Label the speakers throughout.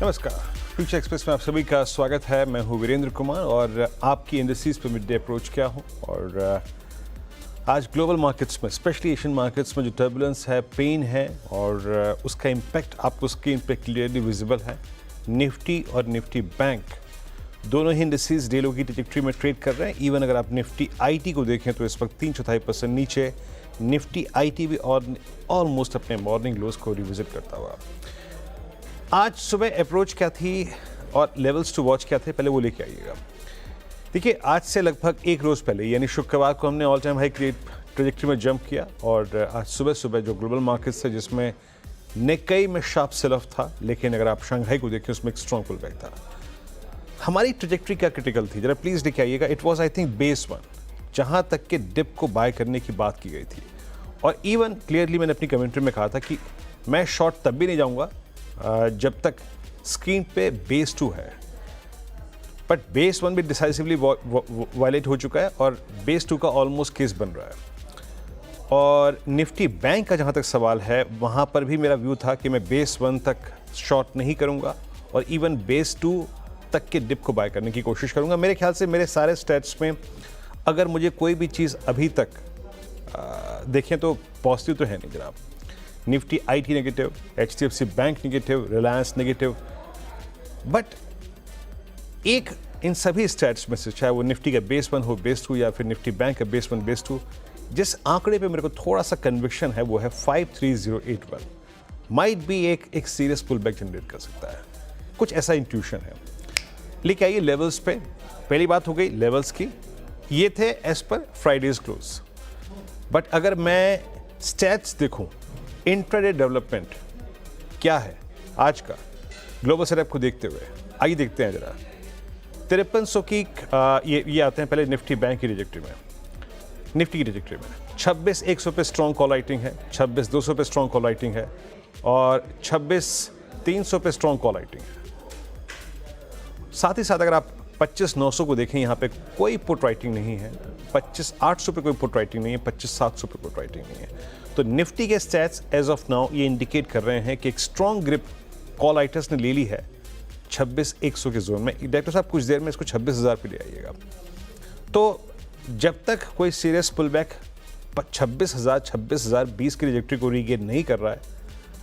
Speaker 1: नमस्कार। Future express में आप सभी का स्वागत है। मैं हूं वीरेंद्र कुमार और आपकी इंडस्ट्रीज पर मिड डे अप्रोच क्या हो। और आज ग्लोबल मार्केट्स में, स्पेशली एशियन मार्केट्स में जो टर्बुलेंस है, पेन है और उसका इम्पैक्ट आपको स्क्रीन पे क्लियरली विजिबल है। निफ्टी और निफ्टी बैंक दोनों ही इंडस्ट्रीज डे लो की ट्रैजेक्टरी में ट्रेड कर रहे हैं। इवन अगर आप निफ्टी आईटी को देखें तो इस वक्त 3/4% नीचे, निफ्टी आईटी भी और ऑलमोस्ट अपने मॉर्निंग लोज को रिविजिट करता हुआ। आज सुबह अप्रोच क्या थी और लेवल्स टू वॉच क्या थे, पहले वो लेके आइएगा। देखिए, आज से लगभग एक रोज़ पहले यानी शुक्रवार को हमने ऑल टाइम हाई ट्रेजेक्टरी में जंप किया और आज सुबह सुबह जो ग्लोबल मार्केट्स थे जिसमें निक्केई में शार्प सेल ऑफ था, लेकिन अगर आप शंघाई को देखें उसमें एक स्ट्रॉन्ग पुल बैक था। हमारी ट्रेजेक्टरी क्या क्रिटिकल थी, जरा प्लीज़ लेके आइएगा। It was I think base 1, जहाँ तक कि डिप को बाय करने की बात की गई थी। और इवन क्लियरली मैंने अपनी कमेंट्री में कहा था कि मैं शॉर्ट तब भी नहीं जाऊँगा जब तक स्क्रीन पे बेस 2 है। बट बेस 1 भी डिसाइसिवली वायलेट हो चुका है और बेस 2 का ऑलमोस्ट केस बन रहा है। और निफ्टी बैंक का जहाँ तक सवाल है, वहाँ पर भी मेरा व्यू था कि मैं बेस 1 तक शॉर्ट नहीं करूँगा और इवन बेस 2 तक के डिप को बाय करने की कोशिश करूँगा। मेरे ख्याल से मेरे सारे स्टेट्स में अगर मुझे कोई भी चीज़ अभी तक देखें तो पॉजिटिव तो है नहीं जनाब। Nifty IT negative, HDFC bank negative, Reliance negative. But एक इन सभी स्टैट्स में से, चाहे वो निफ्टी का बेस 1 हो, बेस 2, या फिर निफ्टी बैंक का बेस 1, बेस 2, जिस आंकड़े पे मेरे को थोड़ा सा कन्विक्शन है वो है 53081। माइट भी एक सीरियस पुल बैक जनरेट कर सकता है, कुछ ऐसा इंट्यूशन है। लेके आइए लेवल्स पे। पहली बात हो गई लेवल्स की, ये थे as per Fridays close. But अगर मैं स्टैट्स देखूं, इंट्राडे डेवलपमेंट क्या है आज का ग्लोबल सेटअप को देखते हुए, आइए देखते हैं जरा। 5300 की ये आते हैं पहले निफ्टी बैंक की ट्रैजेक्टरी में। निफ्टी की ट्रैजेक्टरी में 26,100 पे स्ट्रॉन्ग कॉल राइटिंग है, 26,200 पे स्ट्रॉन्ग कॉल राइटिंग है और 26,300 पे स्ट्रॉन्ग कॉल राइटिंग है। साथ ही साथ अगर आप 25,900 को देखें, यहाँ पे कोई पुट राइटिंग नहीं है। 25,800 पे कोई पुट राइटिंग नहीं है, 25,700 पे पुट राइटिंग नहीं है। तो निफ्टी के स्टैट्स एज ऑफ नाउ ये इंडिकेट कर रहे हैं कि एक स्ट्रॉन्ग ग्रिप कॉल राइटर्स ने ले ली है 26,100 के जोन में। डायरेक्टर साहब कुछ देर में इसको 26,000 पे ले आइएगा। तो जब तक कोई सीरियस पुल बैक 26,000, 26,020 की ट्रैजेक्टरी को रीगेन नहीं कर रहा है,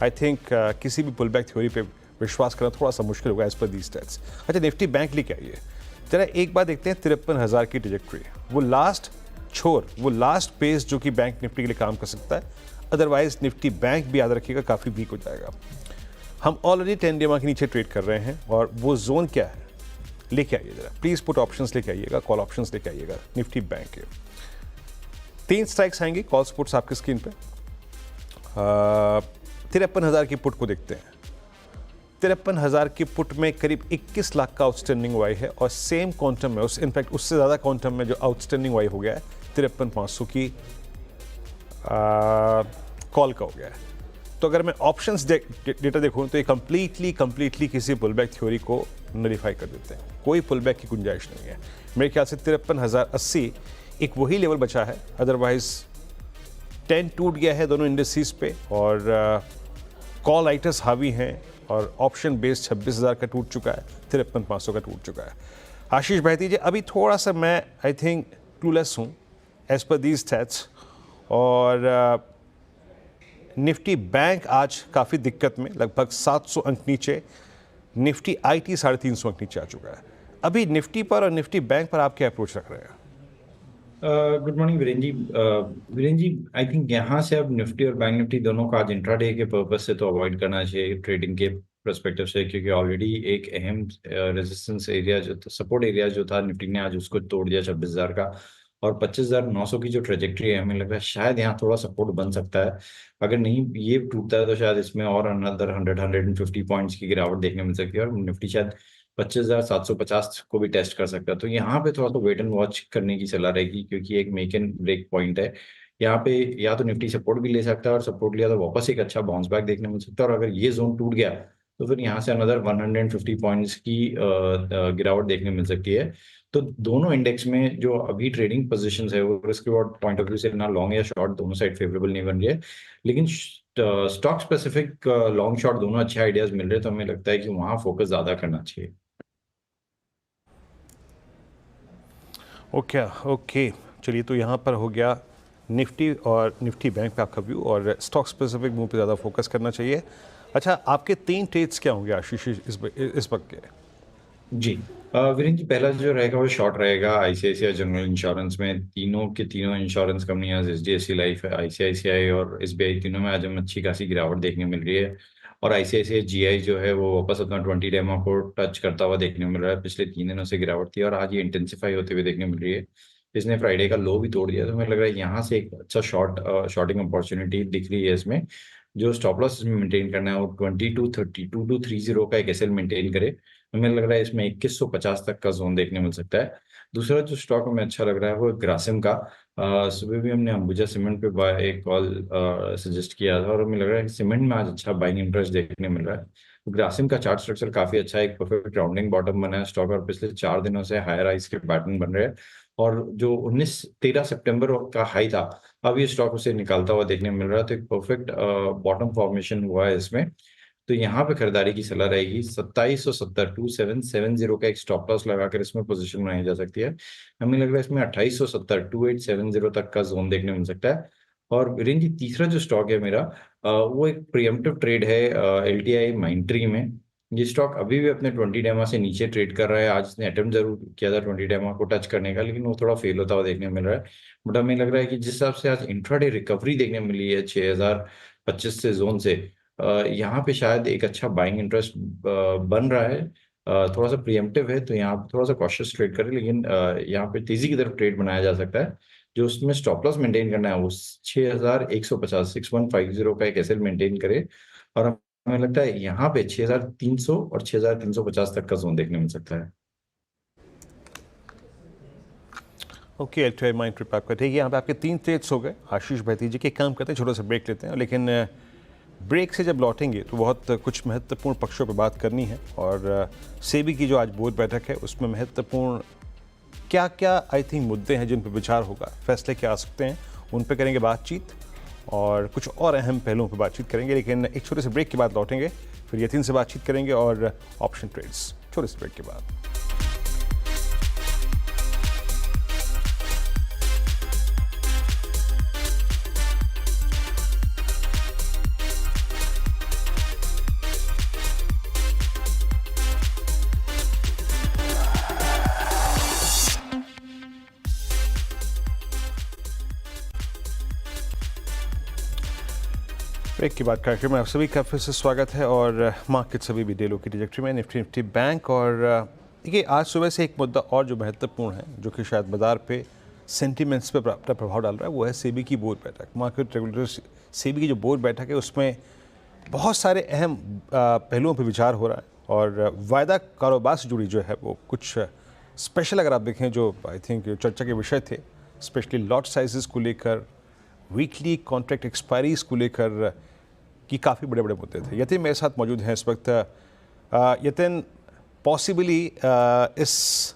Speaker 1: आई थिंक किसी भी पुल बैक थ्योरी पे विश्वास करना थोड़ा सा मुश्किल होगा एज पर दी स्टैट्स। अच्छा, निफ्टी बैंक लेके आइए जरा, एक बार देखते हैं 53,000 की ट्रैजेक्टरी। वो लास्ट छोर, वो लास्ट पेस जो कि बैंक निफ्टी के लिए काम कर सकता है। अदरवाइज निफ्टी बैंक भी याद रखिएगा काफ़ी वीक हो जाएगा। हम ऑलरेडी 10 डे के नीचे ट्रेड कर रहे हैं और वो जोन क्या है लेके आइए जरा प्लीज़। पुट ऑप्शंस लेके आइएगा, कॉल ऑप्शंस लेके आइएगा निफ्टी बैंक के। 3 स्ट्राइक्स आएंगी कॉल्स पुट्स आपकी स्क्रीन पे। 53,000 की पुट को देखते हैं। 53,000 की पुट में करीब 21 लाख का आउटस्टैंडिंग वाई है और सेम क्वांटम में, इनफैक्ट उससे ज़्यादा क्वांटम में जो आउटस्टैंडिंग वाई हो गया है 53,500 की कॉल का हो गया है। तो अगर मैं ऑप्शंस डेटा देखूँ तो ये कंप्लीटली किसी पुलबैक थ्योरी को नलीफाई कर देते हैं। कोई पुलबैक की गुंजाइश नहीं है। मेरे ख्याल से 53,080 एक वही लेवल बचा है। अदरवाइज 10 टूट गया है दोनों इंडस्ट्रीज पे और कॉल राइटर्स हावी हैं और ऑप्शन बेस 26,000 का टूट चुका है, 53,500 का टूट चुका है। आशीष बहती जी, अभी थोड़ा सा मैं आई थिंक क्लूलेस हूँ एज पर दीज स्टैट्स। और निफ्टी बैंक आज काफ़ी दिक्कत में, लगभग 700 अंक नीचे। निफ्टी आईटी 350 अंक नीचे आ चुका है। अभी निफ्टी पर और निफ्टी बैंक पर आप क्या अप्रोच रख रहे हैं?
Speaker 2: Good morning Virendra ji. Virendra ji, I think यहाँ से अब निफ्टी और बैंक निफ्टी दोनों का आज इंट्राडे के पर्पज से तो अवॉइड करना चाहिए ट्रेडिंग के पर्सपेक्टिव से, क्योंकि ऑलरेडी एक अहम रेजिस्टेंस एरिया जो सपोर्ट एरिया जो था निफ्टी ने आज उसको तोड़ दिया 26,000 का। और 25,900 की जो ट्रेजेक्टरी है, हमें लग रहा है शायद यहाँ थोड़ा सपोर्ट बन सकता है। अगर नहीं ये टूटता है तो शायद इसमें और अनदर 150 पॉइंट्स की गिरावट देखने मिल सकती है और निफ्टी शायद 25,750 को भी टेस्ट कर सकता है। तो यहाँ पे थोड़ा सा वेट एंड वॉच करने की सलाह रहेगी, क्योंकि एक मेक एंड ब्रेक पॉइंट है यहाँ पे। या तो निफ्टी सपोर्ट भी ले सकता है और सपोर्ट लिया तो वापस एक अच्छा बाउंस बैक देखने मिल सकता है। और अगर ये जोन टूट गया तो फिर यहाँ से अनदर 150 पॉइंट्स की गिरावट देखने मिल सकती है। तो दोनों इंडेक्स में जो अभी ट्रेडिंग पोजीशंस है वो risk reward point of view से ना लॉन्ग या शॉर्ट दोनों साइड फेवरेबल नहीं बन रही है। लेकिन स्टॉक स्पेसिफिक लॉन्ग शॉर्ट दोनों अच्छे आइडियाज मिल रहे हैं, तो हमें लगता है कि वहाँ फोकस ज़्यादा करना चाहिए।
Speaker 1: ओके ओके, चलिए तो यहाँ पर हो गया निफ्टी और निफ्टी बैंक पे आपका व्यू, और स्टॉक स्पेसिफिक मूव पे ज़्यादा फोकस करना चाहिए। अच्छा, आपके 3 ट्रेड्स क्या होंगे आशीष इस वक्त के?
Speaker 2: जी, वीरेंद्र जी, पहला जो रहेगा वो शॉर्ट रहेगा आईसीआईसीआई जनरल इंश्योरेंस में। तीनों के तीनों इंश्योरेंस कंपनियां, एचडीएफसी लाइफ है, आईसीआईसीआई और एसबीआई, तीनों में आज हमें अच्छी खासी गिरावट देखने मिल रही है। और आईसीआईसीआई जीआई जो है वो वापस अपना 20 डेमा को टच करता हुआ देखने मिल रहा है। पिछले 3 दिनों से गिरावट थी और आज ये इंटेंसिफाई होते हुए देखने मिल रही है। इसने फ्राइडे का लो भी तोड़ दिया, तो हमें लग रहा है यहाँ से एक अच्छा शॉर्टिंग अपॉर्चुनिटी दिख रही है इसमें। जो स्टॉप लॉस इसमें मेंटेन करना है वो 2232 का एक एसएल मेंटेन करे। हमें लग रहा है इसमें 2150 तक का जोन देखने मिल सकता है। दूसरा जो स्टॉक हमें अच्छा लग रहा है वो ग्रासिम का। सुबह भी हमने अंबुजा सीमेंट पे एक कॉल सजेस्ट किया था और हमें लग रहा है कि सीमेंट में आज अच्छा बाइंग इंटरेस्ट देखने मिल रहा है। ग्रासिम का चार्ट स्ट्रक्चर काफी अच्छा है, एक परफेक्ट राउंडिंग बॉटम बना है स्टॉक, और पिछले 4 दिनों से हायर हाइस के पैटर्न बन रहे हैं। और जो 13 सितंबर का हाई था, अब ये स्टॉक उसे निकालता हुआ देखने मिल रहा है, तो एक परफेक्ट बॉटम फॉर्मेशन हुआ है इसमें। तो यहाँ पे खरीदारी की सलाह रहेगी। 2770 2770 का एक स्टॉप लॉस लगाकर इसमें पोजीशन बनाई जा सकती है। हमें लग रहा है इसमें 2870 2870 तक का जोन देखने मिल सकता है। और वीरेंद्र जी, तीसरा जो स्टॉक है मेरा, वो एक प्रियम्पटिव ट्रेड है एलटीआई माइंट्री में। ये स्टॉक अभी भी अपने 20 डेमा से नीचे ट्रेड कर रहा है। आज इसने अटेम्प्ट जरूर किया था 20 डेमा को टच करने का, लेकिन वो थोड़ा फेल होता हुआ देखने मिल रहा है। बट हमें लग रहा है कि जिस हिसाब से आज इंट्राडे रिकवरी देखने मिली है 6025 से जोन से, यहाँ पे शायद एक अच्छा बाइंग इंटरेस्ट बन रहा है। थोड़ा सा प्रियम्पटिव है, तो यहाँ पे थोड़ा सा कॉशियस ट्रेड करें, लेकिन यहाँ पे तेजी की तरफ ट्रेड बनाया जा सकता है। जो उसमें स्टॉप लॉस मेंटेन करना है वो 6150 6150 का एक एसएल मेंटेन करे। और हमें लगता है यहाँ पे 6300 और 6350 तक का जोन देखने मिल सकता है।
Speaker 1: ओके, एलटीआई माइंड ट्रिप आपका ठीक है। यहाँ पे आपके 3 ट्रेड्स हो गए। आशीष भैती जी के काम करते हैं, छोटा सा ब्रेक लेते हैं, लेकिन ब्रेक से जब लौटेंगे तो बहुत कुछ महत्वपूर्ण पक्षों पर बात करनी है। और सेबी की जो आज बोर्ड बैठक है उसमें महत्वपूर्ण क्या क्या आई थिंक मुद्दे हैं जिन पर विचार होगा, फैसले क्या आ सकते हैं, उन पर करेंगे बातचीत, और कुछ और अहम पहलुओं पर बातचीत करेंगे। लेकिन एक छोटे से ब्रेक के बाद लौटेंगे, फिर यतीन से बातचीत करेंगे और ऑप्शन ट्रेड्स, छोटे से ब्रेक के बाद। ब्रेक के बाद कार्यक्रम में आप सभी का फिर से स्वागत है। और मार्केट सभी भी डेलो की ट्रैजेक्टरी में, निफ्टी बैंक। और देखिए, आज सुबह से एक मुद्दा और जो महत्वपूर्ण है, जो कि शायद बाजार पे सेंटिमेंट्स पे अपना प्रभाव डाल रहा है, वो है सेबी की बोर्ड बैठक। मार्केट रेगुलेटर सेबी की जो बोर्ड बैठक है उसमें बहुत सारे अहम पहलुओं पर विचार हो रहा है। और वायदा कारोबार से जुड़ी जो है वो कुछ स्पेशल, अगर आप देखें, जो आई थिंक चर्चा के विषय थे, स्पेशली लॉट साइजेस को लेकर, वीकली कॉन्ट्रैक्ट एक्सपायरीज को लेकर की काफ़ी बड़े बड़े मुद्दे थे। यतीन मेरे साथ मौजूद हैं इस वक्त। यतीन, पॉसिबली इस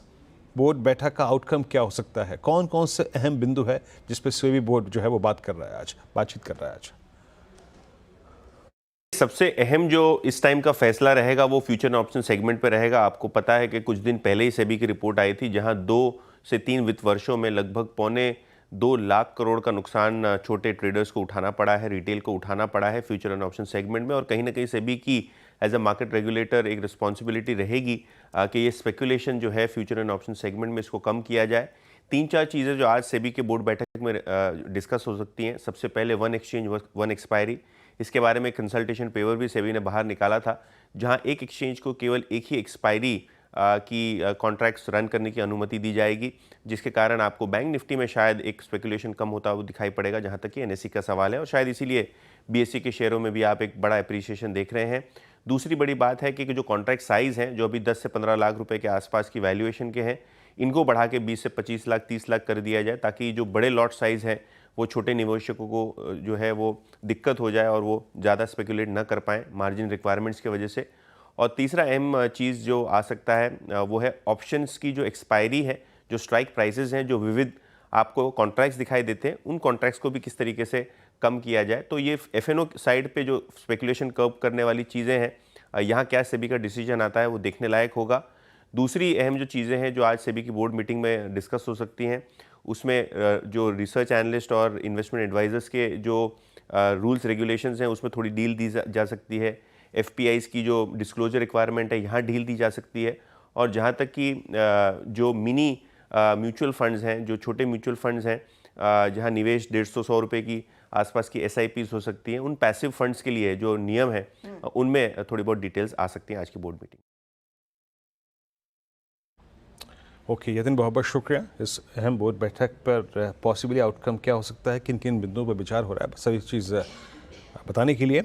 Speaker 1: बोर्ड बैठक का आउटकम क्या हो सकता है? कौन कौन से अहम बिंदु है जिस पर सेबी बोर्ड जो है वो बातचीत कर रहा है आज?
Speaker 3: सबसे अहम जो इस टाइम का फैसला रहेगा वो फ्यूचर एंड ऑप्शन सेगमेंट पे रहेगा। आपको पता है कि कुछ दिन पहले ही सेबी की रिपोर्ट आई थी, जहां 2 से 3 वित्त वर्षों में लगभग 2.25 लाख करोड़ का नुकसान छोटे ट्रेडर्स को उठाना पड़ा है, रिटेल को उठाना पड़ा है फ्यूचर एंड ऑप्शन सेगमेंट में। और कहीं ना कहीं सेबी की एज अ मार्केट रेगुलेटर एक रिस्पॉन्सिबिलिटी रहेगी कि ये स्पेकुलेशन जो है फ्यूचर एंड ऑप्शन सेगमेंट में इसको कम किया जाए। 3-4 चीज़ें जो आज सेबी के बोर्ड बैठक में डिस्कस हो सकती हैं। सबसे पहले वन एक्सचेंज वन एक्सपायरी, इसके बारे में कंसल्टेशन पेपर भी सेबी ने बाहर निकाला था, जहां एक एक्सचेंज को केवल एक ही एक्सपायरी की कॉन्ट्रैक्ट्स रन करने की अनुमति दी जाएगी, जिसके कारण आपको बैंक निफ्टी में शायद एक स्पेकुलेशन कम होता हुआ दिखाई पड़ेगा, जहां तक कि एनएसई का सवाल है। और शायद इसीलिए बीएसई के शेयरों में भी आप एक बड़ा अप्रिसिएशन देख रहे हैं। दूसरी बड़ी बात है कि जो कॉन्ट्रैक्ट साइज़ हैं, जो अभी 10 से 15 लाख रुपए के आसपास की वैल्यूएशन के हैं, इनको बढ़ा के 20 से 25 लाख 30 लाख कर दिया जाए, ताकि जो बड़े लॉट साइज़ हैं वो छोटे निवेशकों को जो है वो दिक्कत हो जाए और वो ज़्यादा स्पेकुलेट ना कर पाएँ मार्जिन रिक्वायरमेंट्स की वजह से। और तीसरा अहम चीज़ जो आ सकता है वो है ऑप्शंस की जो एक्सपायरी है, जो स्ट्राइक प्राइसेस हैं, जो विविध आपको कॉन्ट्रैक्ट्स दिखाई देते हैं, उन कॉन्ट्रैक्ट्स को भी किस तरीके से कम किया जाए। तो ये एफएनओ साइड पे जो स्पेकुलेशन कर्व करने वाली चीज़ें हैं, यहाँ क्या सेबी का डिसीजन आता है वो देखने लायक होगा। दूसरी अहम जो चीज़ें हैं जो आज सेबी की बोर्ड मीटिंग में डिस्कस हो सकती हैं, उसमें जो रिसर्च एनालिस्ट और इन्वेस्टमेंट एडवाइजर्स के जो रूल्स रेगुलेशंस हैं उसमें थोड़ी डील दी जा सकती है। एफपीआईज़ की जो डिस्क्लोजर रिक्वायरमेंट है यहाँ डील दी जा सकती है। और जहाँ तक कि जो मिनी म्यूचुअल फंड्स हैं, जो छोटे म्यूचुअल फंड्स हैं, जहाँ निवेश 150-100 रुपये की आसपास की एसआईपीज हो सकती हैं, उन पैसिव फंड्स के लिए जो नियम है उनमें थोड़ी बहुत डिटेल्स आ सकती हैं आज की बोर्ड मीटिंग।
Speaker 1: ओके यतिन, बहुत बहुत शुक्रिया इस अहम बोर्ड बैठक पर पॉसिबली आउटकम क्या हो सकता है, किन किन बिंदुओं पर विचार हो रहा है, सभी चीज़ बताने के लिए।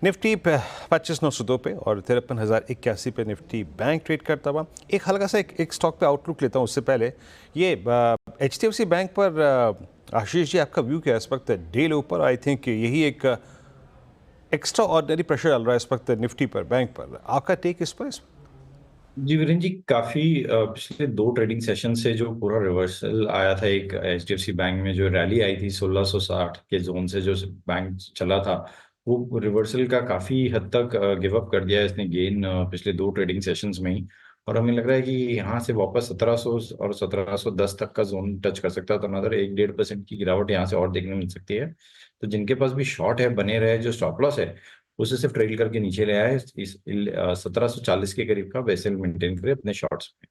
Speaker 1: निफ्टी 25,902 पे और 53,081 पे निफ्टी बैंक ट्रेड करता हुआ। एक हल्का सा एक स्टॉक पे आउटलुक लेता हूँ उससे पहले। ये HDFC बैंक पर आशीष जी, आपका व्यू क्या है इस वक्त? डे लो पर आई थिंक यही एक एक्स्ट्रा ऑर्डिनरी प्रेशर डाल रहा है इस वक्त निफ्टी पर, बैंक पर। आपका टेक इस पर?
Speaker 2: जी वीरेंद्र जी, काफी पिछले 2 ट्रेडिंग सेशन से जो पूरा रिवर्सल आया था एक HDFC बैंक में, जो रैली आई थी 1660 के जोन से जो बैंक चला था, वो रिवर्सल का काफी हद तक गिव अप कर दिया है इसने गेन पिछले 2 ट्रेडिंग सेशंस में ही। और हमें लग रहा है कि यहाँ से वापस 1700 और 1710 तक का जोन टच कर सकता है, तो अनदर 1-1.5% की गिरावट यहाँ से और देखने मिल सकती है। तो जिनके पास भी शॉर्ट है बने रहे, जो स्टॉप लॉस है उसे सिर्फ ट्रेल करके नीचे ले आए, इस 1740 के करीब का बेसल मेंटेन करे अपने शॉर्ट्स में।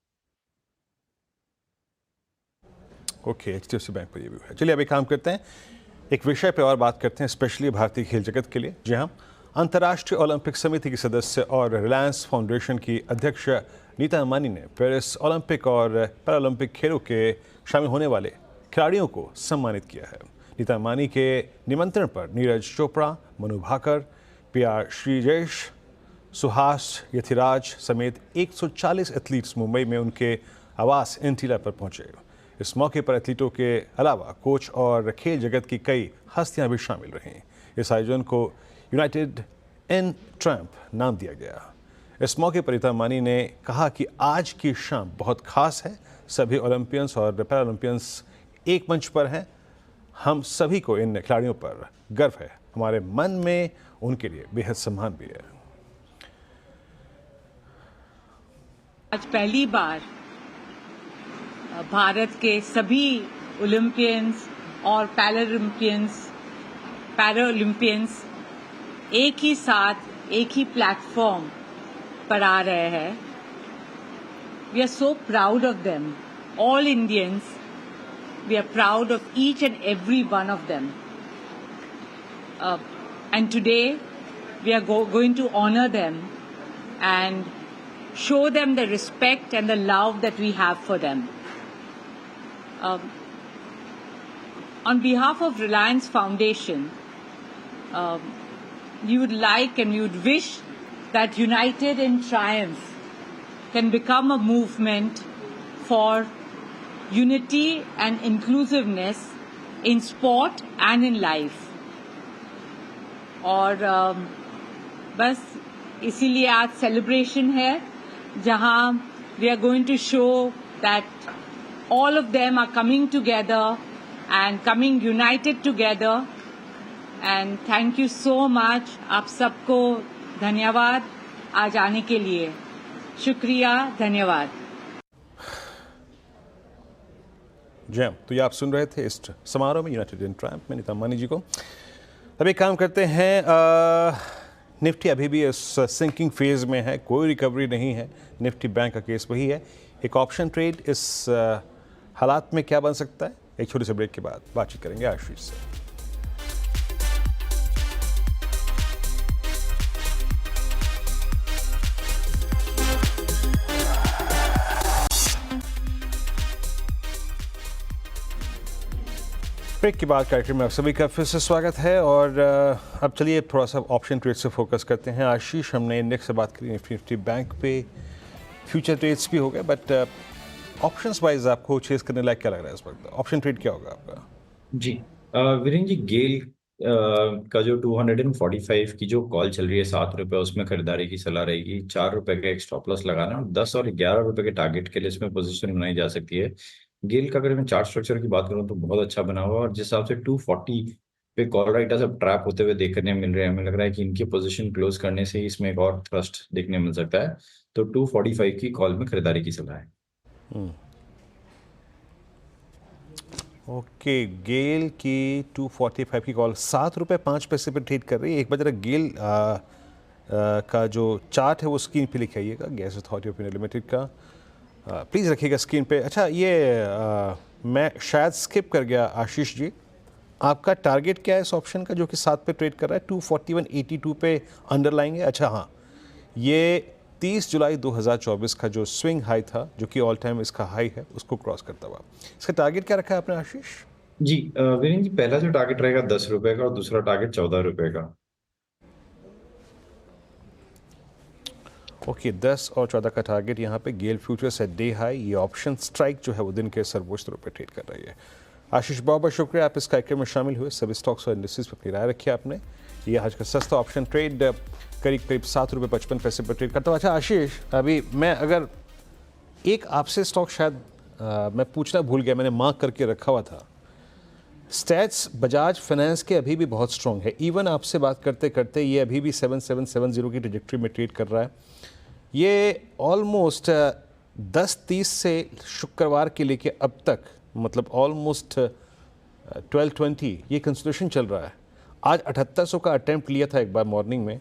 Speaker 1: ओके, HDFC बैंक पर ये व्यू है। चलिए अब एक काम करते हैं, एक विषय पे और बात करते हैं, स्पेशली भारतीय खेल जगत के लिए। जी हाँ, अंतर्राष्ट्रीय ओलंपिक समिति की सदस्य और रिलायंस फाउंडेशन की अध्यक्ष नीता अंबानी ने पेरिस ओलंपिक और पैरालंपिक खेलों के शामिल होने वाले खिलाड़ियों को सम्मानित किया है। नीता अंबानी के निमंत्रण पर नीरज चोपड़ा, मनु भाकर, PR श्रीजेश, सुहास यथिराज समेत 140 एथलीट्स मुंबई में उनके आवास एंटीला पर पहुंचे। इस मौके पर एथलीटों के अलावा कोच और खेल जगत की कई हस्तियां भी शामिल रहीं। इस आयोजन को यूनाइटेड इन ट्रायम्फ नाम दिया गया। इस मौके पर नीता अंबानी ने कहा कि आज की शाम बहुत खास है, सभी ओलंपियंस और पैरालंपियंस एक मंच पर हैं। हम सभी को इन खिलाड़ियों पर गर्व है, हमारे मन में उनके लिए बेहद सम्मान भी है।
Speaker 4: आज पहली बार भारत के सभी ओलंपियंस और पैरालंपियंस एक ही साथ एक ही प्लेटफॉर्म पर आ रहे हैं। We are so proud of them, all Indians. We are proud of each and every one of them. And today, we are going to honor them and show them the respect and the love that we have for them. On behalf of Reliance Foundation, we would like and we would wish that United in Triumph can become a movement for unity and inclusiveness in sport and in life. और बस इसीलिए आज celebration है, जहां we are going to show that all of them are coming together and coming united together. And thank you so much, आप सबको धन्यवाद आज आने के लिए। शुक्रिया, धन्यवाद।
Speaker 1: जी, तो ये आप सुन रहे थे इस समारोह में यूनाइटेड इन ट्रायम्फ में नीता अंबानी जी को। अब एक काम करते हैं, निफ्टी अभी भी इस सिंकिंग फेज में है, कोई रिकवरी नहीं है। निफ्टी बैंक का केस वही है। एक ऑप्शन ट्रेड इस हालात में क्या बन सकता है, एक छोटे से ब्रेक के बाद बातचीत करेंगे आशीष से। ब्रेक के बाद कार्यक्रम में आप सभी का फिर से स्वागत है। और अब चलिए थोड़ा सा ऑप्शन ट्रेड से फोकस करते हैं। आशीष, हमने इंडेक्स से बात करी, निफ्टी बैंक पे फ्यूचर ट्रेड्स भी हो गए, बट ऑप्शंस वाइज आपको चेस करने लायक क्या लग रहा है इस वक्त? ऑप्शन ट्रेड क्या होगा आपका?
Speaker 2: जी वीरेंद्र जी, गेल का जो 245 की जो कॉल चल रही है 7 रुपये, उसमें खरीदारी की सलाह रहेगी। 4 रुपये का एक स्टॉप लॉस लगाना और 10 और 11 रुपये के टारगेट के लिए इसमें पोजीशन बनाई जा सकती है। गेल का अगर मैं चार्ट स्ट्रक्चर की बात करूं तो बहुत अच्छा बना हुआ, और जिस हिसाब से 240 पे कॉल राइटर्स अब ट्रैप होते हुए देखने मिल रहे हैं। हमें लग रहा है कि इनकी पोजीशन क्लोज करने से ही इसमें एक और थ्रस्ट देखने मिल सकता है। तो 245 की कॉल में खरीदारी की सलाह है।
Speaker 1: ओके, गेल की 245 की कॉल 7 रुपये 5 पैसे पर ट्रेड कर रही है। एक बार जरा गेल का जो चार्ट है वो स्क्रीन पे लिख आइएगा, gas authority of India limited का। प्लीज़ रखिएगा स्क्रीन पे। अच्छा, ये मैं शायद स्किप कर गया आशीष जी, आपका टारगेट क्या है इस ऑप्शन का जो कि 7 पे ट्रेड कर रहा है? 241.82 पे अंडरलाइन है। अच्छा हाँ, ये 30 जुलाई 2024 का जो स्विंग हाई था, जो कि ऑल टाइम इसका हाई है, उसको क्रॉस करता हुआ। इसका टारगेट क्या रखा है आपने आशीष?
Speaker 2: जी वीरेंद्र जी, पहला जो टारगेट रहेगा 10 रुपए का और दूसरा टारगेट 14 रुपए का।
Speaker 1: ओके, 10 और 14 का टारगेट यहाँ पे। गेल फ्यूचर्स है डे हाई, ये ऑप्शन स्ट्राइक जो है वो दिन के सर्वोच्च पे ट्रेड कर रही है। आशीष, बहुत बहुत शुक्रिया, आप इस कार्यक्रम में शामिल हुए। सभी स्टॉक्स और इंडस्ट्रीज पर अपनी राय रखी आपने। ये आज का सस्ता ऑप्शन ट्रेड करीब करीब 7 रुपये 55 पैसे पर ट्रेड करता हूँ। अच्छा आशीष, अभी मैं अगर एक आपसे स्टॉक शायद मैं पूछना भूल गया, मैंने मार्क करके रखा हुआ था। स्टैट्स बजाज फाइनेंस के अभी भी बहुत स्ट्रॉन्ग है। इवन आपसे बात करते करते ये अभी भी 7770 की ट्रैजेक्टरी में ट्रेड कर रहा है। ये ऑलमोस्ट 10:30 से शुक्रवार के लेके अब तक, मतलब ऑलमोस्ट 12:20 ये कंसोलिडेशन चल रहा है। आज 7800 का अटेम्प्ट लिया था एक बार मॉर्निंग में।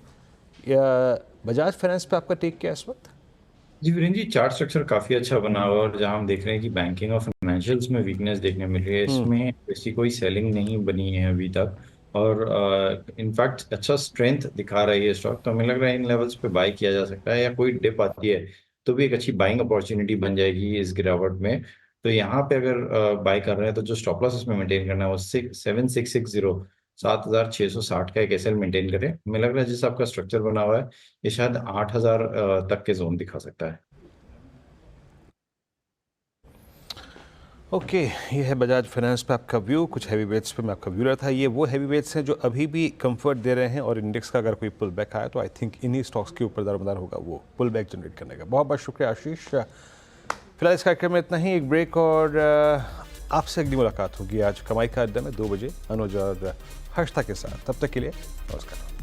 Speaker 1: बजाज फाइनेंस पे आपका टेक क्या है इस वक्त?
Speaker 2: जी वीरेंद्र जी, चार्ट स्ट्रक्चर काफी अच्छा बना हुआ है और जहां हम देख रहे हैं कि बैंकिंग और फाइनेंशियल्स में वीकनेस देखने मिल रही है, इसमें ऐसी कोई सेलिंग नहीं बनी है अभी तक। और इनफैक्ट अच्छा स्ट्रेंथ दिखा रही है स्टॉक। तो हमें लग रहा है इन लेवल्स पे बाय किया जा सकता है, या कोई डिप आती है तो भी एक अच्छी बाइंग अपॉर्चुनिटी बन जाएगी इस गिरावट में। तो यहाँ पे अगर बाय कर रहे हैं तो जो स्टॉप लॉस इसमें मेंटेन करना है वो 7660 7660 का एक एसएल मेंटेन करें। हमें लग रहा है जिस आपका स्ट्रक्चर बना हुआ है ये शायद 8000 तक के जोन दिखा सकता है।
Speaker 1: ओके, ये है बजाज फाइनेंस पे आपका व्यू। कुछ हैवी वेट्स पे मैं आपका व्यू रहा था। ये वो हैवी वेट्स हैं जो अभी भी कंफर्ट दे रहे हैं, और इंडेक्स का अगर कोई पुल बैक आया तो आई थिंक इन्हीं स्टॉक्स के ऊपर दारोमदार होगा वो पुल बैक जनरेट करने का। बहुत बहुत शुक्रिया आशीष। फिलहाल इस कार्यक्रम में इतना ही, एक ब्रेक और आपसे अगली मुलाकात होगी आज कमाई का अड्डा में 2 बजे अनुज और हर्षता के साथ। तब तक के लिए नमस्कार।